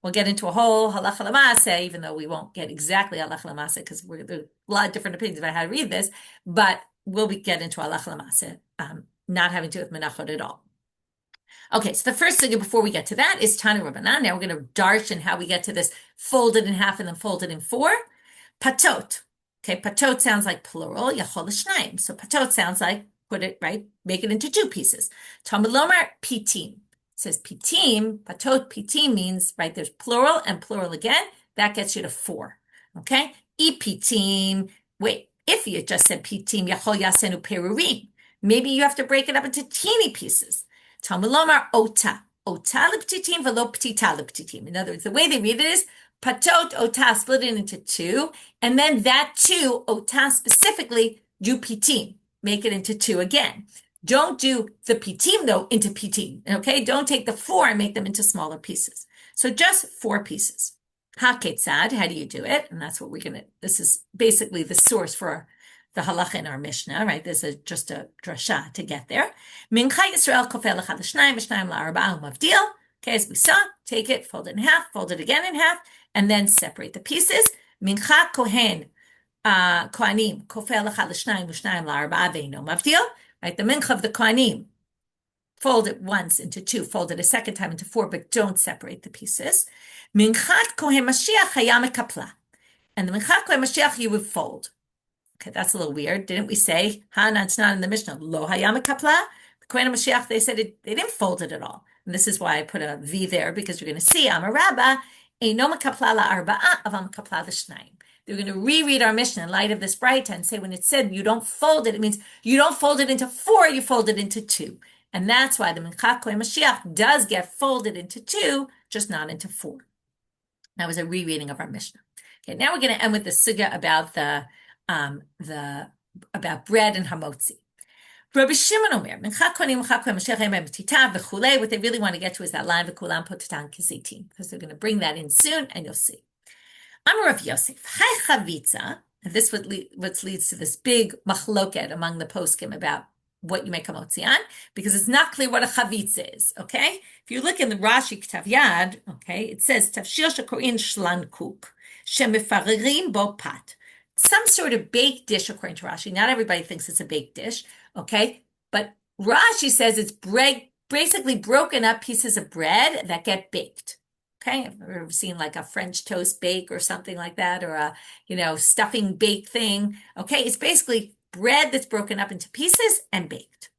We'll get into a whole halacha l'maaseh, even though we won't get exactly halacha l'maaseh because there are a lot of different opinions about how to read this, but we'll get into halacha l'maaseh, not having to do with menachot at all. Okay, so the first thing before we get to that is Tanu Rabbanan. Now we're going to darshan how we get to this folded in half and then folded in 4. Patot. Okay, patot sounds like plural. Yachol l'shnayim. So patot sounds like put it right, make it into 2 pieces. Talmud lomar pitim. It says pitim. Patot pitim means right. There's plural and plural again. That gets you to 4. Okay, pitim. Wait, if you just said pitim, yachol yasenu perurim. Maybe you have to break it up into teeny pieces. Talmud lomar ota. Ota l'ptitim v'lo ptita l'ptitim. In other words, the way they read it is patot, ota, split it into 2, and then that 2, ota specifically, do pitim. Make it into 2 again. Don't do the pitim, though, into pitim, okay? Don't take the 4 and make them into smaller pieces. So just 4 pieces. Ha-ketzad, how do you do it? And that's what we're going to, this is basically the source for the halacha in our Mishnah, right? This is just a drasha to get there. Mincha Yisrael kofel echad l'shnayim, v'shnayim la'arba'ah umavdil. Okay, as we saw, take it, fold it in half, fold it again in half, and then separate the pieces. Mincha kohen, kohanim, kofel echad l'shnayim, v'shnayim la'arba'ah ve'ino mavdil. Right, the mincha of the kohanim, fold it once into 2, fold it a second time into 4, but don't separate the pieces. Minchat kohen Mashiach hayam ekapla. And the minchat kohen Mashiach you would fold. Okay, that's a little weird. Didn't we say, it's not in the Mishnah, lo hayam ekapla? The kohen Mashiach, they said they didn't fold it at all. And this is why I put a V there, because you're going to see, Amar Rabba, eino mekapla la'arba'a, avam mekapla l'shnayim. They're going to reread our Mishnah in light of this brighta and say when it said you don't fold it, it means you don't fold it into 4, you fold it into 2. And that's why the Menachot Mashiach does get folded into two, just not into four. That was a rereading of our Mishnah. Okay, now we're going to end with the sugya about about bread and hamotzi. Rabbi Shimon Omer, what they really want to get to is that line v'kulam potatan kizitim, because they're going to bring that in soon, and you'll see. Amar Rav Yosef, Chai Chavitza, and this what leads to this big machloket among the poskim about what you make hamotzi on, because it's not clear what a chavitza is, okay? If you look in the Rashi Ktav Yad, okay, it says, Tafshir shekorin shlan kuk, shemefaririm bo pat. Some sort of baked dish, according to Rashi. Not everybody thinks it's a baked dish, okay? But Rashi says it's bread, basically broken up pieces of bread that get baked. Okay, I've ever seen like a French toast bake or something like that, or a, stuffing bake thing. Okay, it's basically bread that's broken up into pieces and baked.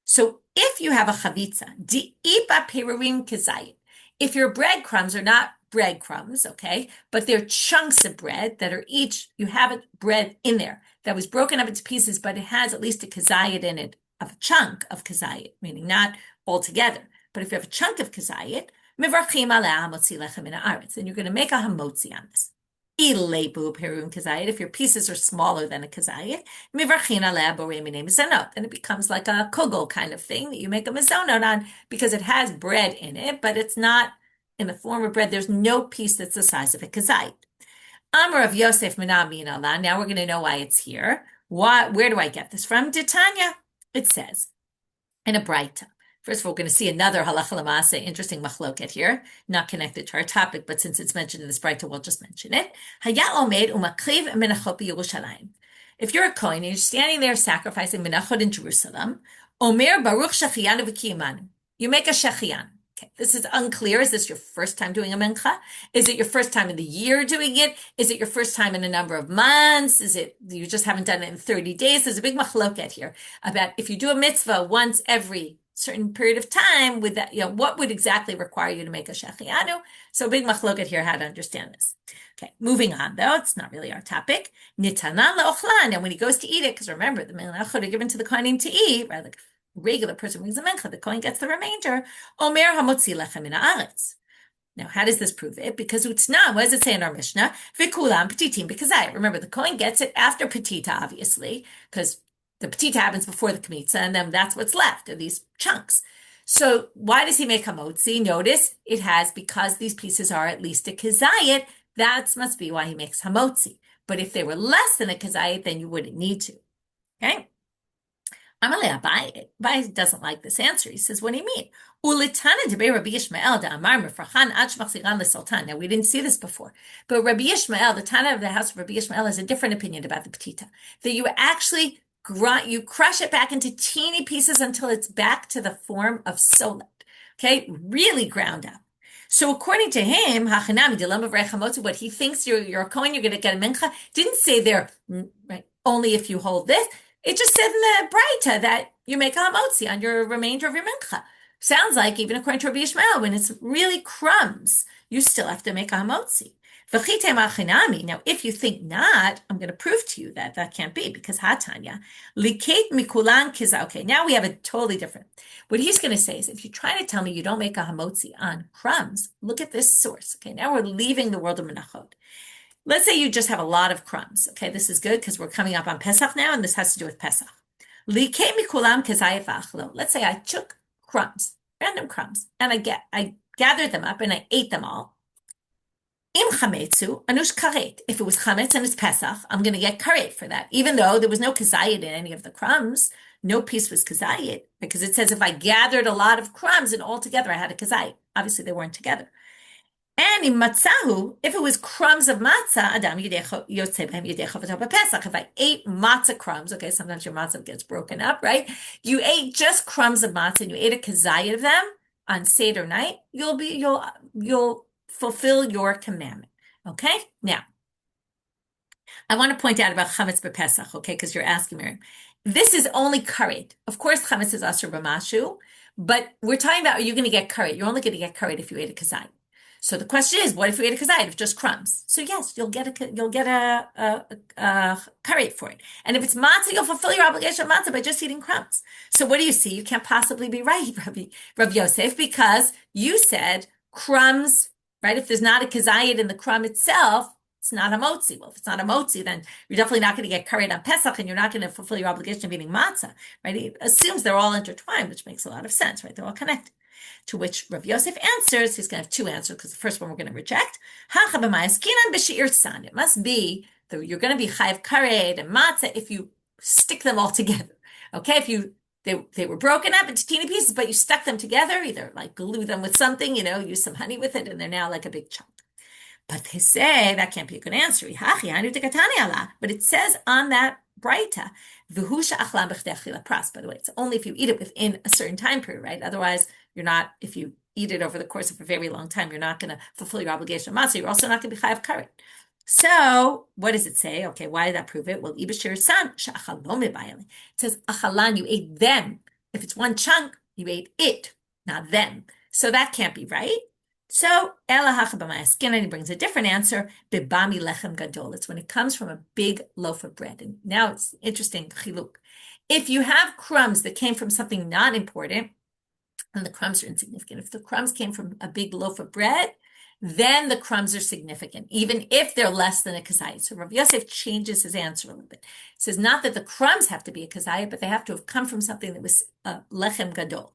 So if you have a chavitza, di'ipa perurim kizayit, if your breadcrumbs are not breadcrumbs, okay, but they're chunks of bread that are you have a bread in there that was broken up into pieces, but it has at least a kazayit in it, of a chunk of kazayit, meaning not all together. But if you have a chunk of kazayit, mivarchim aleh hamotzi lechem min haaretz, then you're going to make a hamotzi on this. Ilebu perum kazayit, if your pieces are smaller than a kazayit, mivarchin aleh borei minei mizonot, then it becomes like a kugel kind of thing that you make a mizonot on, because it has bread in it, but it's not in the form of bread. There's no piece that's the size of a kazayit. Amar of Yosef Menami Allah. Now we're going to know why it's here. Where do I get this from? Titania. It says in a Braita. First of all, we're going to see another halacha l'maaseh, interesting machloket here, not connected to our topic, but since it's mentioned in this Braita, we'll just mention it. Haya omed umakriv menachot b'Yerushalayim. If you're a kohen and you're standing there sacrificing menachot in Jerusalem, omer baruch shechiyanu v'kiyamanu. You make a shechiyan. Okay, this is unclear. Is this your first time doing a mincha? Is it your first time in the year doing it? Is it your first time in a number of months? Is it you just haven't done it in 30 days? There's a big machloket here about if you do a mitzvah once every certain period of time, with that, what would exactly require you to make a shechianu? So big machloket here how to understand this. Okay, moving on though, it's not really our topic. Nitanan le'ochlan, and when he goes to eat it, because remember the menachot are given to the kohanim to eat, right? Like regular person brings a mincha, the kohen gets the remainder. Omer hamotzi lechem min haaretz. Now, how does this prove it? Because utna, what does it say in our Mishnah? V'kulam petitim b'kazayit. Remember, the kohen gets it after petita, obviously, because the petita happens before the kmitza, and then that's what's left of these chunks. So why does he make hamotzi? Notice it has, because these pieces are at least a kazayit, that must be why he makes hamotzi. But if they were less than a kazayit, then you wouldn't need to. Okay? Amalei Abai doesn't like this answer. He says, what do you mean? Ulitana debei Rabbi Yishmael da Amar mefrachan ad shmachziran lesultan. Now, we didn't see this before, but Rabbi Yishmael, the Tana of the house of Rabbi Yishmael, has a different opinion about the petita. That you actually you crush it back into teeny pieces until it's back to the form of solet. Okay, really ground up. So according to him, hachanami dilemma v'rechamotzi, what he thinks you're a kohen, you're going to get a mincha, didn't say there, right, only if you hold this. It just said in the Braita that you make a hamotzi on your remainder of your mincha. Sounds like, even according to Rabbi Yishmael, when it's really crumbs, you still have to make a hamotzi. Now, if you think not, I'm going to prove to you that that can't be, because hatanya, liket mikulan kiza. Okay, now we have a totally different. What he's going to say is, if you're trying to tell me you don't make a hamotzi on crumbs, look at this source. Okay, now we're leaving the world of menachot. Let's say you just have a lot of crumbs. Okay, this is good because we're coming up on Pesach now, and this has to do with Pesach. Let's say I took crumbs, random crumbs, and I gathered them up and I ate them all. If it was chametz and it's Pesach, I'm going to get karet for that, even though there was no kazayit in any of the crumbs. No piece was kazayit, because it says if I gathered a lot of crumbs and all together I had a kazayit. Obviously, they weren't together. And in matzahu, if it was crumbs of matzah, adam yotzei b'hem yedecha v'tov b'Pesach. If I ate matzah crumbs, okay, sometimes your matzah gets broken up, right? You ate just crumbs of matzah and you ate a kazayit of them on Seder night, you'll fulfill your commandment. Okay? Now, I want to point out about chametz b'Pesach, okay, because you're asking me. This is only karet. Of course, chametz is asur b'mashu, but we're talking about, are you going to get karet? You're only going to get karet if you ate a kazayit. So the question is, what if we ate a kazayit of just crumbs? So yes, you'll get a karet for it. And if it's matzah, you'll fulfill your obligation of matzah by just eating crumbs. So what do you see? You can't possibly be right, Rav Yosef, because you said crumbs, right? If there's not a kazayit in the crumb itself, it's not a motzi. Well, if it's not a motzi, then you're definitely not going to get karet on Pesach, and you're not going to fulfill your obligation of eating matzah, right? He assumes they're all intertwined, which makes a lot of sense, right? They're all connected. To which Rav Yosef answers, he's going to have two answers because the first one we're going to reject. It must be that you're going to be chayav karet and matzah if you stick them all together. Okay, if they were broken up into teeny pieces, but you stuck them together, either like glue them with something, use some honey with it, and they're now like a big chunk. But they say that can't be a good answer. But it says on that Braita, by the way, it's only if you eat it within a certain time period, right? Otherwise, you're not, if you eat it over the course of a very long time, you're not going to fulfill your obligation of matzah. You're also not going to be chayav karet. So, what does it say? Okay, why did that prove it? Well, it says, achalan, you ate them. If it's one chunk, you ate it, not them. So that can't be right. So, and he brings a different answer, bibami lechem gadol. It's when it comes from a big loaf of bread. And now it's interesting, chiluk. If you have crumbs that came from something not important, and the crumbs are insignificant, if the crumbs came from a big loaf of bread, then the crumbs are significant, even if they're less than a kazayit. So Rav Yosef changes his answer a little bit. He says not that the crumbs have to be a kazayit, but they have to have come from something that was a lechem gadol.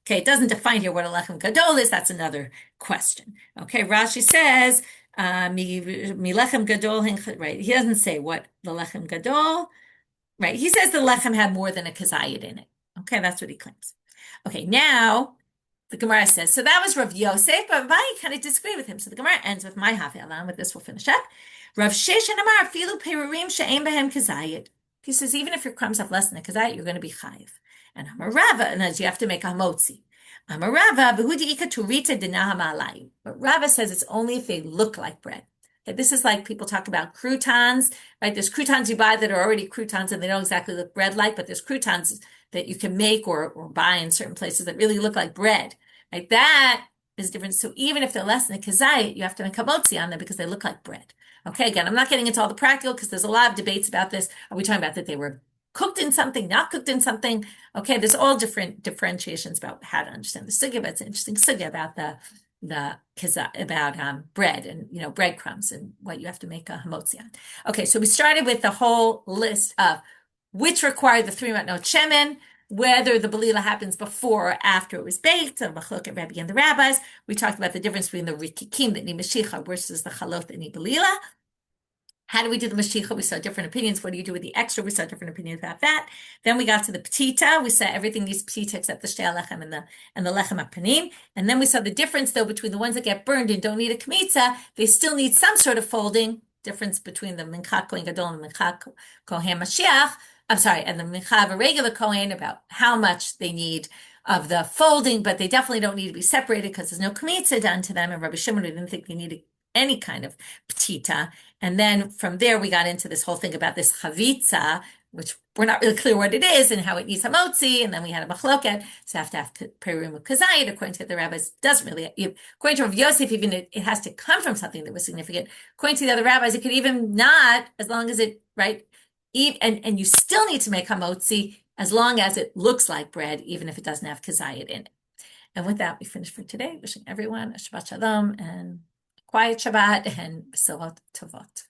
Okay, it doesn't define here what a lechem gadol is. That's another question. Okay, Rashi says, mi lechem gadol, right? He doesn't say what the lechem gadol, right? He says the lechem had more than a kazayit in it. Okay, that's what he claims. Okay, now the Gemara says, so that was Rav Yosef, but I kind of disagree with him. So the Gemara ends with my havelah, and with this we'll finish up. Rav Sheshan Amar, filu perurim she'em behem kazayit. He says, even if your crumbs have less than a kazayit, you're going to be chayiv. And Amarava, and as you have to make a hamotzi. Amarava, v'hudi ika turita dinahama alayim. But Rava says it's only if they look like bread. Okay, this is like people talk about croutons, right? There's croutons you buy that are already croutons and they don't exactly look bread-like, but there's croutons that you can make or buy in certain places that really look like bread, right? That is different. So even if they're less than a kazayit, you have to make hamotzi on them because they look like bread. Okay, again, I'm not getting into all the practical because there's a lot of debates about this. Are we talking about that they were cooked in something, not cooked in something? Okay, there's all different differentiations about how to understand the sugya, but it's an interesting sugya about about bread and breadcrumbs and what you have to make a hamotzi on. Okay, so we started with the whole list of which required the 3 matnot shemen, whether the belila happens before or after it was baked, the machlokes Rebbe and the rabbis. We talked about the difference between the rikikim that need mashicha versus the chalot that need belila. How do we do the mashicha? We saw different opinions. What do you do with the extra? We saw different opinions about that. Then we got to the petita. We saw everything needs petita except the shtei lechem and the lechem apanim. And then we saw the difference, though, between the ones that get burned and don't need a kmitza. They still need some sort of folding. Difference between the mincha kohen gadol and the mincha kohen mashiach. I'm sorry, and the mincha of a regular kohen, about how much they need of the folding, but they definitely don't need to be separated because there's no kmitza done to them. And Rabbi Shimon didn't think they needed any kind of petita. And then from there, we got into this whole thing about this chavitza, which we're not really clear what it is and how it needs hamotzi. And then we had a machloket. So you have to have perurim of kazayit. According to the rabbis, doesn't really, according to Rav Yosef, even it has to come from something that was significant. According to the other rabbis, it could even not, as long as it, right? And you still need to make hamotzi as long as it looks like bread, even if it doesn't have kazayit in it. And with that, we finish for today. Wishing everyone a Shabbat Shalom and quiet Shabbat and B'sorot Tovot.